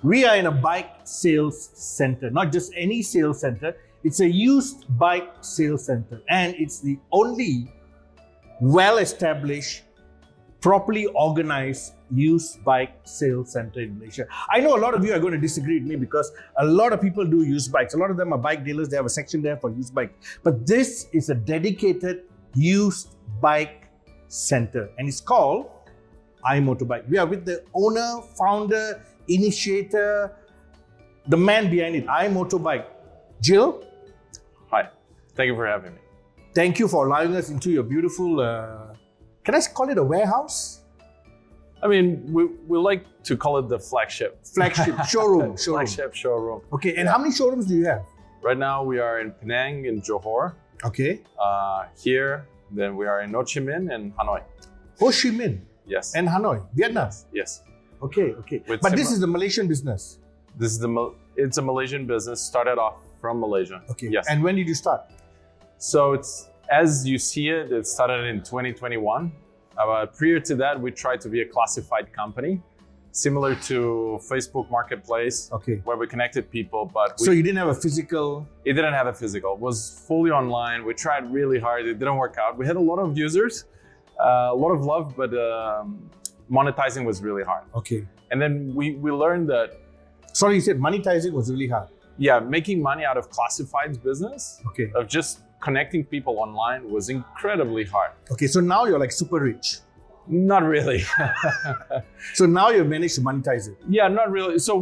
We are in a bike sales center, not just any sales center. It's a used bike sales center, and it's the only well-established, properly organized used bike sales center in Malaysia. I know a lot of you are going to disagree with me because a lot of people do used bikes. A lot of them are bike dealers. They have a section there for used bikes. But this is a dedicated used bike center, and it's called iMotorbike. We are with the owner, founder, initiator, the man behind it, iMotorbike. Gil? Hi, thank you for having me. Thank you for allowing us into your beautiful, can I call it a warehouse? I mean, we like to call it the flagship. Flagship, showroom. Flagship showroom. Okay, and how many showrooms do you have? Right now we are in Penang, in Johor. Okay. Here, then we are in Ho Chi Minh and Hanoi. Ho Chi Minh? Yes. And Hanoi, Vietnam? Yes. Okay. But this is the Malaysian business? This is it's a Malaysian business, started off from Malaysia. Okay. Yes. And when did you start? So it's, as you see it started in 2021. Prior to that, we tried to be a classified company, similar to Facebook Marketplace, where we connected people. But so you didn't have a physical? It didn't have a physical. It was fully online. We tried really hard. It didn't work out. We had a lot of users, a lot of love, but monetizing was really hard. Okay. And then we learned that. Sorry, you said monetizing was really hard. Yeah, making money out of classifieds business, of just connecting people online was incredibly hard. Okay, so now you're like super rich. Not really. So now you've managed to monetize it. Yeah, not really. So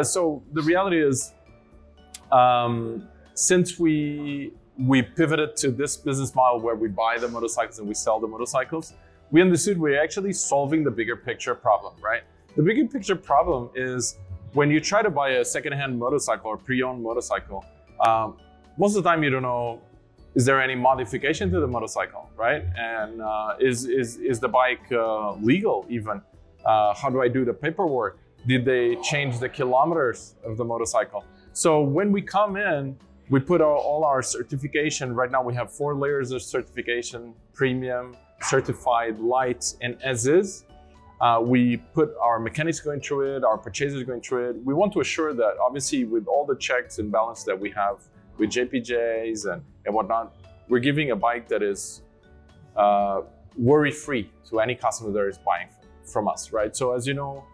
so the reality is, since we pivoted to this business model where we buy the motorcycles and we sell the motorcycles, we understood we're actually solving the bigger picture problem, right? The bigger picture problem is when you try to buy a secondhand motorcycle or pre-owned motorcycle, most of the time you don't know, is there any modification to the motorcycle, right? And is the bike legal even? How do I do the paperwork? Did they change the kilometers of the motorcycle? So when we come in, we put all our certification. Right now we have 4 layers of certification: premium, certified, light, and as is. We put our mechanics going through it, our purchasers going through it. We want to assure that obviously with all the checks and balance that we have with JPJs and whatnot, we're giving a bike that is worry-free to any customer that is buying from us, right? So as you know,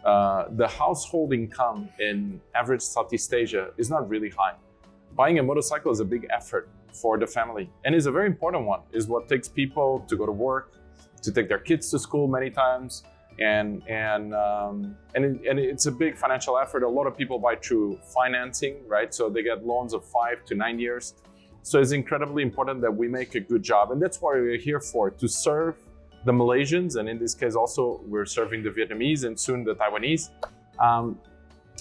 the household income in average Southeast Asia is not really high. Buying a motorcycle is a big effort for the family, and is a very important one. Is what takes people to go to work, to take their kids to school many times, and it's a big financial effort. A lot of people buy through financing, right? So they get loans of 5 to 9 years. So it's incredibly important that we make a good job, and that's what we're here for, to serve the Malaysians, and in this case also we're serving the Vietnamese and soon the Taiwanese,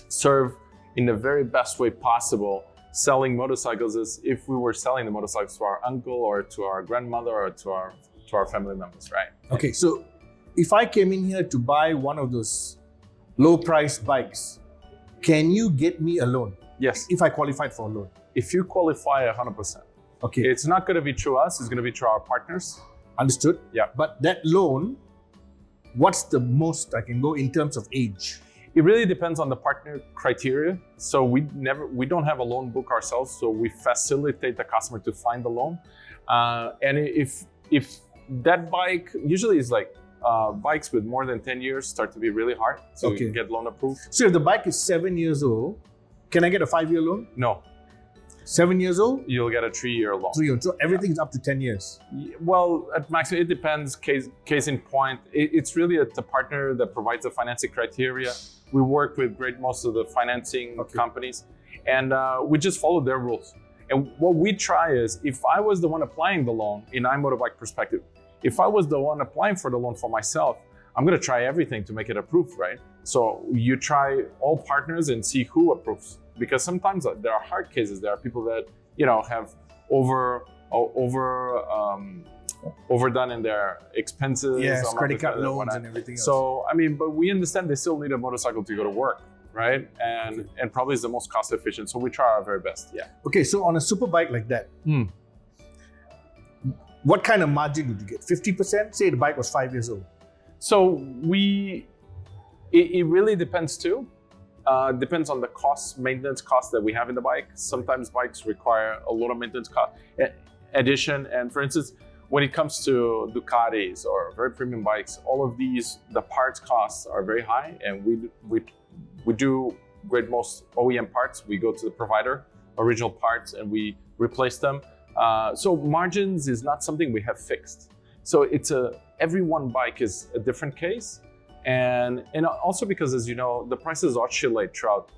serve in the very best way possible, selling motorcycles as if we were selling the motorcycles to our uncle or to our grandmother or to our family members, right? Okay, so if I came in here to buy one of those low-priced bikes, can you get me a loan? Yes. If I qualified for a loan? If you qualify 100%. Okay. It's not going to be through us, it's going to be through our partners. Understood? Yeah. But that loan, what's the most I can go in terms of age? It really depends on the partner criteria. So we don't have a loan book ourselves, so we facilitate the customer to find the loan. And if that bike, usually is like bikes with more than 10 years start to be really hard to get loan approved. So if the bike is 7 years old, can I get a 5-year loan? No. 7 years old? You'll get a 3-year loan. 3 years. So everything is up to 10 years? Well, at maximum, it depends, case in point. It's really the partner that provides the financing criteria. We work with most of the financing companies, and we just follow their rules. And what we try is, if I was the one applying the loan, in iMotorbike perspective, if I was the one applying for the loan for myself, I'm going to try everything to make it approved, right? So you try all partners and see who approves. Because sometimes there are hard cases. There are people that, have overdone in their expenses. Yes, credit card loans and everything else. So, but we understand they still need a motorcycle to go to work, right? And probably is the most cost efficient. So we try our very best, yeah. Okay, so on a super bike like that, what kind of margin would you get? 50%? Say the bike was 5 years old. So it really depends too. Depends on the cost, maintenance cost that we have in the bike. Sometimes bikes require a lot of maintenance cost addition. And for instance, when it comes to Ducatis or very premium bikes, all of these, the parts costs are very high, and we do grade most OEM parts. We go to the provider, original parts, and we replace them. So margins is not something we have fixed. So every one bike is a different case. And also because, as you know, the prices oscillate throughout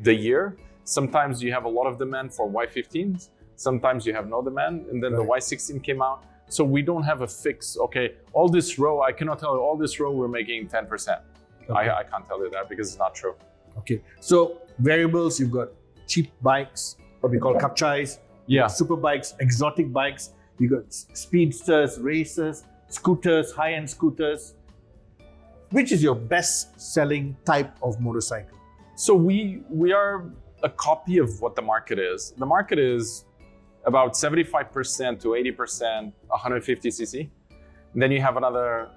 the year. Sometimes you have a lot of demand for Y15s, sometimes you have no demand, and then the Y16 came out. So we don't have a fix, okay, all this row, I cannot tell you, all this row we're making 10%. Okay. I can't tell you that because it's not true. Okay, so variables, you've got cheap bikes, what we call kapchais, super bikes, exotic bikes, you've got speedsters, racers, scooters, high-end scooters. Which is your best-selling type of motorcycle? So we are a copy of what the market is. The market is about 75% to 80% 150cc. Then you have another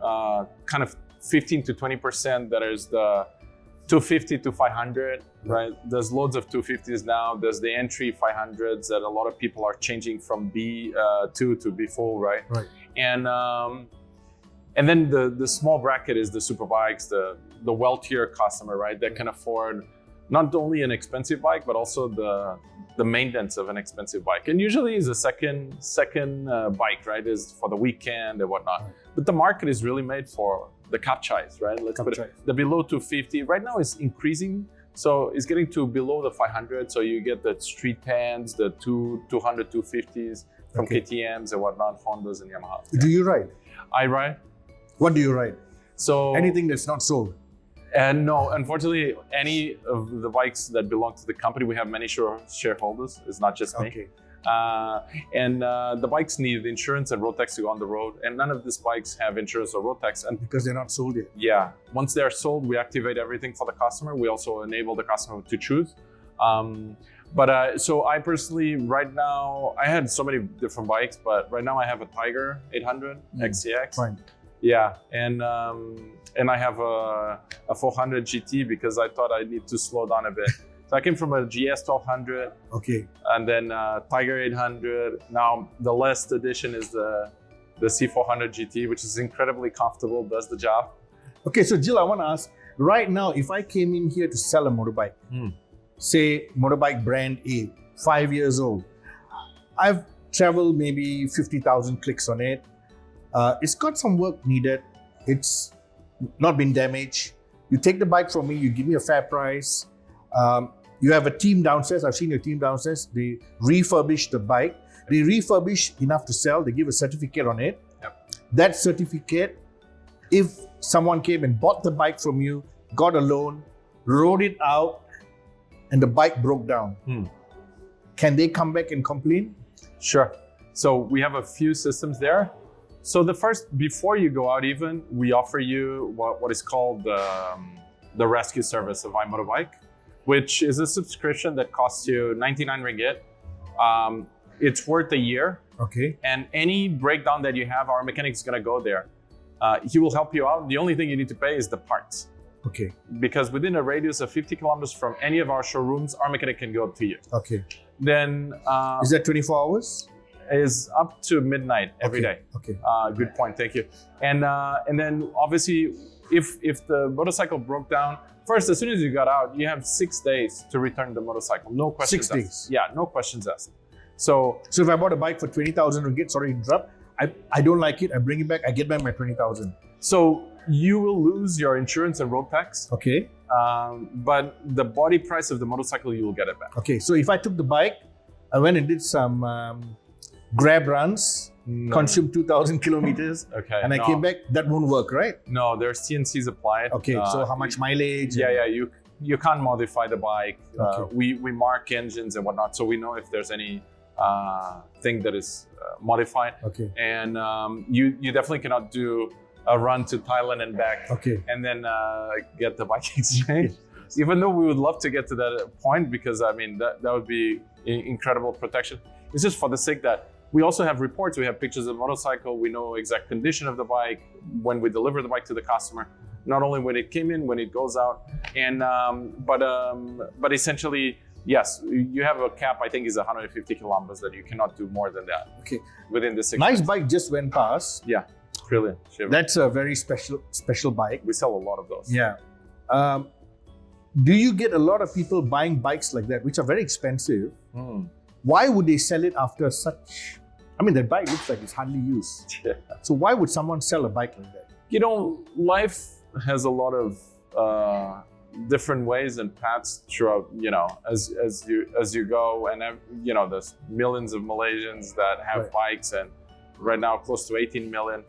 kind of 15 to 20% that is the 250 to 500, right? There's loads of 250s now. There's the entry 500s that a lot of people are changing from B2 to B4, right? Right. And then the small bracket is the super bikes, the wealthier customer, right? That can afford not only an expensive bike, but also the maintenance of an expensive bike. And usually is a second bike, right? Is for the weekend and whatnot. Right. But the market is really made for the kapchais, right? Let's put it, the below 250. Right now is increasing. So it's getting to below the 500. So you get the street pans, the 200, 250s from KTMs and whatnot, Hondas and Yamahas. Do you ride? I ride. What do you ride? So anything that's not sold? And no, unfortunately, any of the bikes that belong to the company, we have many shareholders. It's not just me. Okay. The bikes need insurance and road tax to go on the road, and none of these bikes have insurance or road tax. And because they're not sold yet. Yeah. Once they're sold, we activate everything for the customer. We also enable the customer to choose. So I personally, right now, I had so many different bikes, but right now I have a Tiger 800 XCX. Fine. Yeah, and I have a 400 GT because I thought I need to slow down a bit. So I came from a GS 1200, okay, and then Tiger 800. Now the last edition is the C400 GT, which is incredibly comfortable, does the job. Okay, so Gil, I want to ask, right now, if I came in here to sell a motorbike, say motorbike brand A, 5 years old, I've traveled maybe 50,000 clicks on it. It's got some work needed. It's not been damaged. You take the bike from me, you give me a fair price. You have a team downstairs. I've seen your team downstairs. They refurbish the bike. They refurbish enough to sell. They give a certificate on it. Yep. That certificate, if someone came and bought the bike from you, got a loan, rode it out, and the bike broke down, can they come back and complain? Sure. So we have a few systems there. So the first, before you go out even, we offer you what is called the rescue service of iMotorbike, which is a subscription that costs you 99 ringgit. It's worth a year. Okay. And any breakdown that you have, our mechanic is gonna go there. He will help you out. The only thing you need to pay is the parts. Okay. Because within a radius of 50 kilometers from any of our showrooms, our mechanic can go to you. Okay. Then is that 24 hours? Is up to midnight every day. Okay. Good point. Thank you. And then obviously, if the motorcycle broke down, first, as soon as you got out, you have 6 days to return the motorcycle. No questions 6 days. asked. Yeah, no questions asked. So if I bought a bike for 20,000 ringgit, sorry to interrupt, I don't like it, I bring it back, I get back my 20,000. So you will lose your insurance and road tax. Okay. But the body price of the motorcycle, you will get it back. Okay. So if I took the bike, I went and did some Grab runs, consumed 2,000 kilometers, and I came back, that won't work, right? No, there's TNCs applied. Okay, so how much mileage? Yeah, you can't modify the bike. We mark engines and whatnot, so we know if there's any thing that is modified. Okay. And you definitely cannot do a run to Thailand and back, and then get the bike exchanged. Even though we would love to get to that point, because I mean that would be incredible protection. It's just for the sake that we also have reports. We have pictures of the motorcycle. We know exact condition of the bike when we deliver the bike to the customer. not only when it came in, when it goes out, and but essentially, yes, you have a cap. I think is 150 kilometers that you cannot do more than that. Okay. Within the 6 Nice months. bike just went past. Yeah, brilliant. Shiver. That's a very special bike. We sell a lot of those. Yeah. Do you get a lot of people buying bikes like that, which are very expensive? Why would they sell it after such? I mean, that bike looks like it's hardly used. Yeah. So why would someone sell a bike like that? You know, life has a lot of different ways and paths throughout. You know, as you go, and you know, there's millions of Malaysians that have bikes, and right now close to 18 million.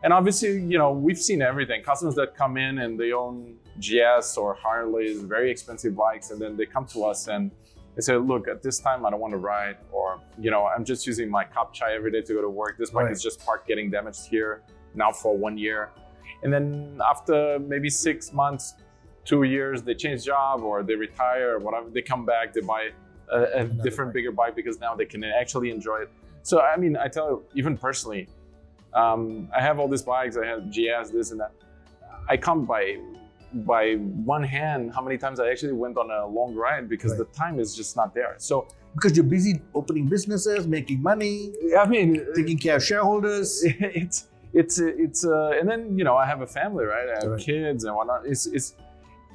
And obviously, you know, we've seen everything. Customers that come in and they own GS or Harleys, very expensive bikes, and then they come to us and they say, look, at this time I don't want to ride, or, you know, I'm just using my cup chai every day to go to work. This bike is just parked getting damaged here now for 1 year. And then after maybe 6 months, 2 years, they change job or they retire or whatever, they come back, they buy a different, bigger bike because now they can actually enjoy it. So, I mean, I tell you, even personally, I have all these bikes, I have GS, this and that. I come by one hand how many times I actually went on a long ride because the time is just not there. So because you're busy opening businesses, making money, I mean, taking care of shareholders. It's and then, you know, I have a family, right? I have kids and whatnot. It's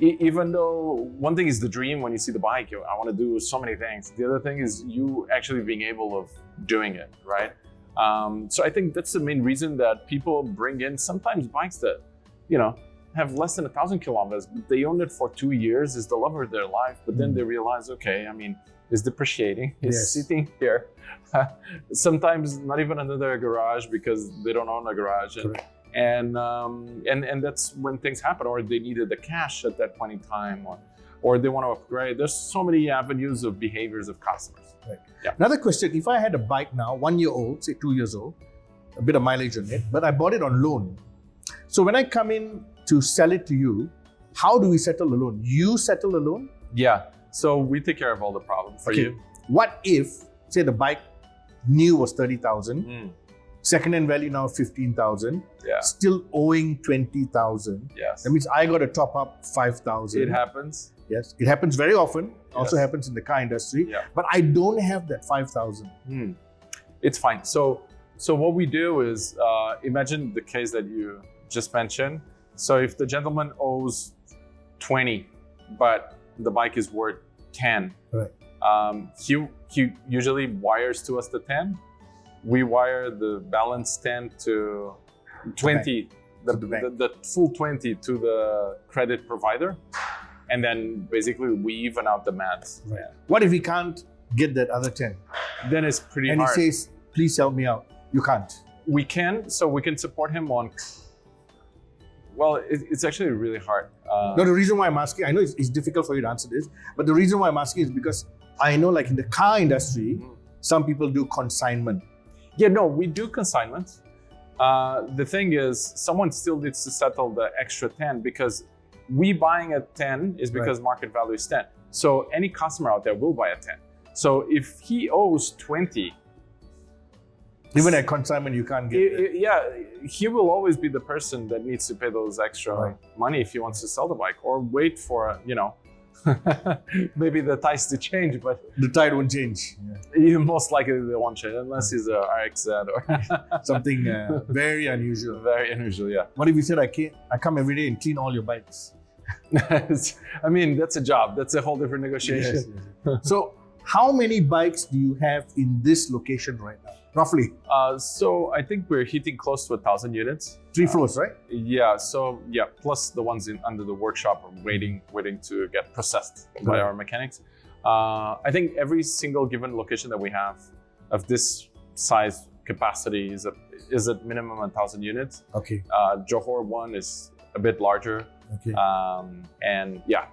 even though one thing is the dream when you see the bike, I want to do so many things. The other thing is you actually being able of doing it, right? So I think that's the main reason that people bring in sometimes bikes that, you know, have less than 1,000 kilometers. They own it for 2 years, is the love of their life, but then they realize, okay, I mean, it's depreciating, it's sitting here. Sometimes not even under their garage because they don't own a garage. And that's when things happen, or they needed the cash at that point in time, or they want to upgrade. There's so many avenues of behaviors of customers. Right. Yeah. Another question, if I had a bike now, 1 year old, say 2 years old, a bit of mileage on it, but I bought it on loan. So when I come in to sell it to you, how do we settle the loan? You settle the loan? Yeah, so we take care of all the problems for you. What if, say the bike new was 30,000, second-hand value now 15,000, still owing 20,000. Yes. That means I got to top up 5,000. It happens. Yes, it happens very often. Also happens in the car industry. Yeah. But I don't have that 5,000. It's fine. So what we do is, imagine the case that you just mentioned. So if the gentleman owes 20, but the bike is worth 10, he usually wires to us the 10. We wire the balance 10 to 20, the full 20 to the credit provider. And then basically we even out the maths. Right. What if he can't get that other 10? Then it's pretty hard. And he says, please help me out. You can't. We can, so we can support him on, well, it's actually really hard. No, the reason why I'm asking, I know it's difficult for you to answer this, but the reason why I'm asking is because I know like in the car industry, some people do consignment. Yeah, no, we do consignments. The thing is, someone still needs to settle the extra 10 because we buying at 10 is because market value is 10. So any customer out there will buy at 10. So if he owes 20, even at consignment, you can't get it. Yeah, he will always be the person that needs to pay those extra money if he wants to sell the bike, or wait for, you know, maybe the ties to change, but the tide won't change. Most likely they won't change unless he's a RXZ or something very unusual. Very unusual, yeah. What if you said I come every day and clean all your bikes? I mean, that's a job. That's a whole different negotiation. Yes. So how many bikes do you have in this location right now, roughly? So I think we're hitting close to 1,000 units. 3 floors, right? Yeah. So yeah, plus the ones under the workshop are waiting to get processed by our mechanics. I think every single given location that we have of this size capacity is at minimum 1,000 units. Okay. Johor one is a bit larger. Okay. And yeah,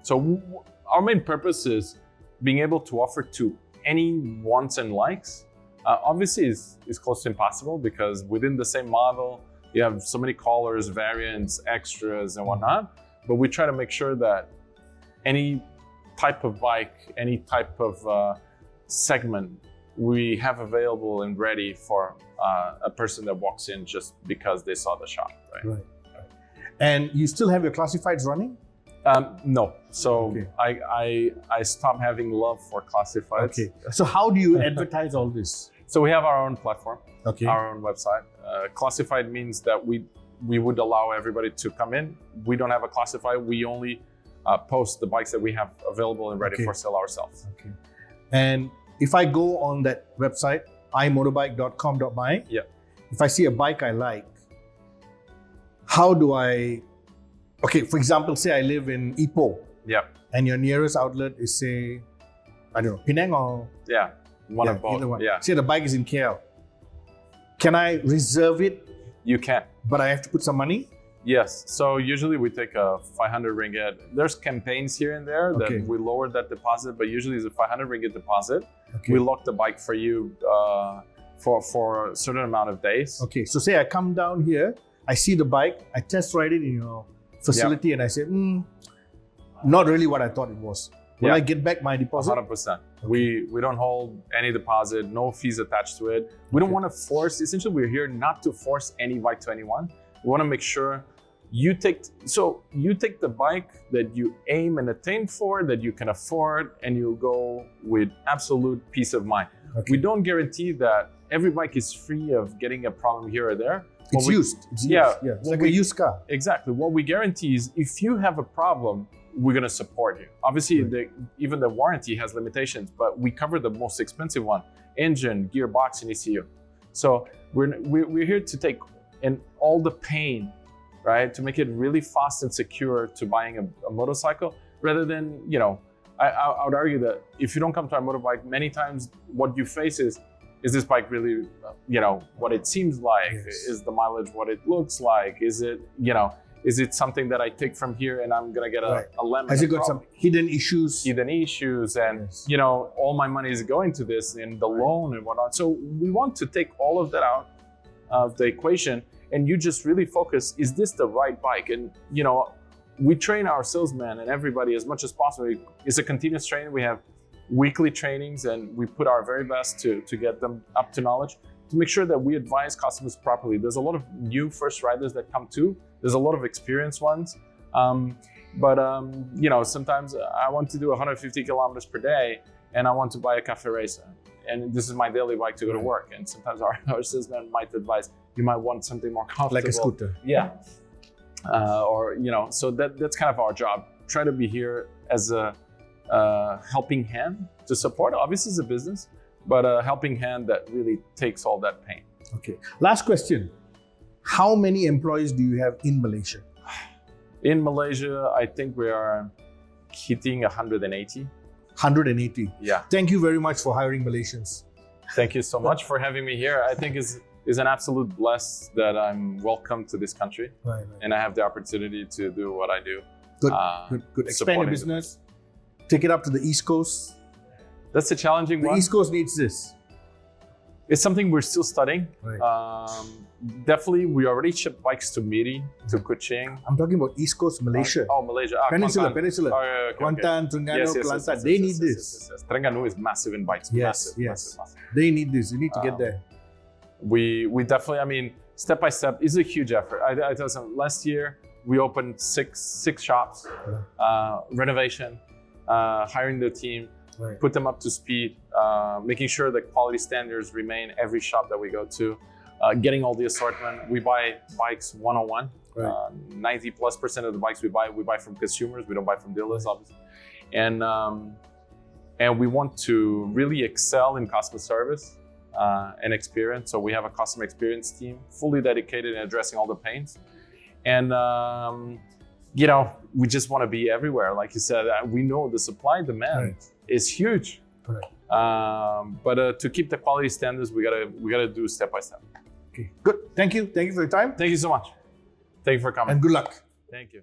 so our main purpose is being able to offer to any wants and likes. Obviously is close to impossible because within the same model, you have so many colors, variants, extras and whatnot. But we try to make sure that any type of bike, any type of segment we have available and ready for a person that walks in just because they saw the shop, right? And you still have your classifieds running? No. So Okay. I stopped having love for classifieds. Okay. So how do you advertise all this? So we have our own platform, Okay. our own website. Classified means that we would allow everybody to come in. We don't have a classified. We only post the bikes that we have available and ready Okay. for sale ourselves. Okay. And if I go on that website, iMotorbike.com.my, Yeah. if I see a bike I like, how do I, okay, for example, say I live in Ipoh Yeah. and your nearest outlet is, say, I don't know, Penang or Yeah. One yeah, of both. either one. Yeah. Say the bike is in KL. Can I reserve it, You can. but I have to put some money? Yes. So usually we take a 500 ringgit. There's campaigns here and there that Okay. we lower that deposit, but usually it's a 500 ringgit deposit. Okay. We lock the bike for you for a certain amount of days. Okay, so say I come down here, I see the bike, I test ride it in your facility, and I say, not really what I thought it was. Will Yeah. I get back my deposit? 100%. We don't hold any deposit, no fees attached to it. We don't Okay. want to force. Essentially, we're here not to force any bike to anyone. We want to make sure you take the bike that you aim and attain for, that you can afford, and you go with absolute peace of mind. Okay. We don't guarantee that every bike is free of getting a problem here or there. It's used. It's used. Yeah. It's like a used car. Exactly. What we guarantee is if you have a problem, we're going to support you. Obviously, Right. even the warranty has limitations, but we cover the most expensive one: engine, gearbox, and ECU. So we're here to take in all the pain, right, to make it really fast and secure to buying a motorcycle, rather than, I would argue that if you don't come to iMotorbike, many times what you face is this bike really, what it seems like? Yes. Is the mileage what it looks like? Is it, is it something that I take from here and I'm gonna get Right. a lemon? Has it got some hidden issues? hidden issues, and Yes. all my money is going to this and the loan and whatnot. So we want to take all of that out of the equation, and you just really focus: is this the right bike? And we train our salesmen and everybody as much as possible. It's a continuous training. We have weekly trainings, and we put our very best to get them up to knowledge, to make sure that we advise customers properly. There's a lot of new first riders that come too. There's a lot of experienced ones. But sometimes I want to do 150 kilometers per day and I want to buy a Cafe Racer. And this is my daily bike to go to work. And sometimes our salesman might advise, you might want something more comfortable. Like a scooter. Yeah. So that's kind of our job. Try to be here as a helping hand to support. Obviously, it's a business, but a helping hand that really takes all that pain. Okay. Last question. How many employees do you have in Malaysia? In Malaysia, I think we are hitting 180. 180. Yeah. Thank you very much for hiring Malaysians. Thank you so much for having me here. I think is an absolute bless that I'm welcome to this country, Right. and I have the opportunity to do what I do. Good. Good. Expand your supporting the business. Take it up to the East Coast. That's a challenging The one. East Coast needs this. It's something we're still studying. Right. Definitely, we already ship bikes to Miri, to Kuching. I'm talking about East Coast Malaysia. Malaysia. Peninsula. Kuantan. Peninsula. Oh, yeah, okay, Kuantan, Terengganu, Kelantan. They need this. Yes. Terengganu is massive in bikes. Yes, Massive. They need this. You need to get there. We definitely, step by step is a huge effort. I tell you, last year we opened six shops, renovation, hiring the team, Right. put them up to speed, making sure that quality standards remain every shop that we go to, getting all the assortment. We buy bikes one-on-one. Right. 90+% of the bikes we buy from consumers. We don't buy from dealers, obviously. And we want to really excel in customer service and experience. So we have a customer experience team fully dedicated in addressing all the pains. And we just want to be everywhere. Like you said, we know the supply demand is huge. Correct. But to keep the quality standards, we gotta do step by step. Okay. Good. Thank you. Thank you for your time. Thank you so much. Thank you for coming. And good luck. Thank you.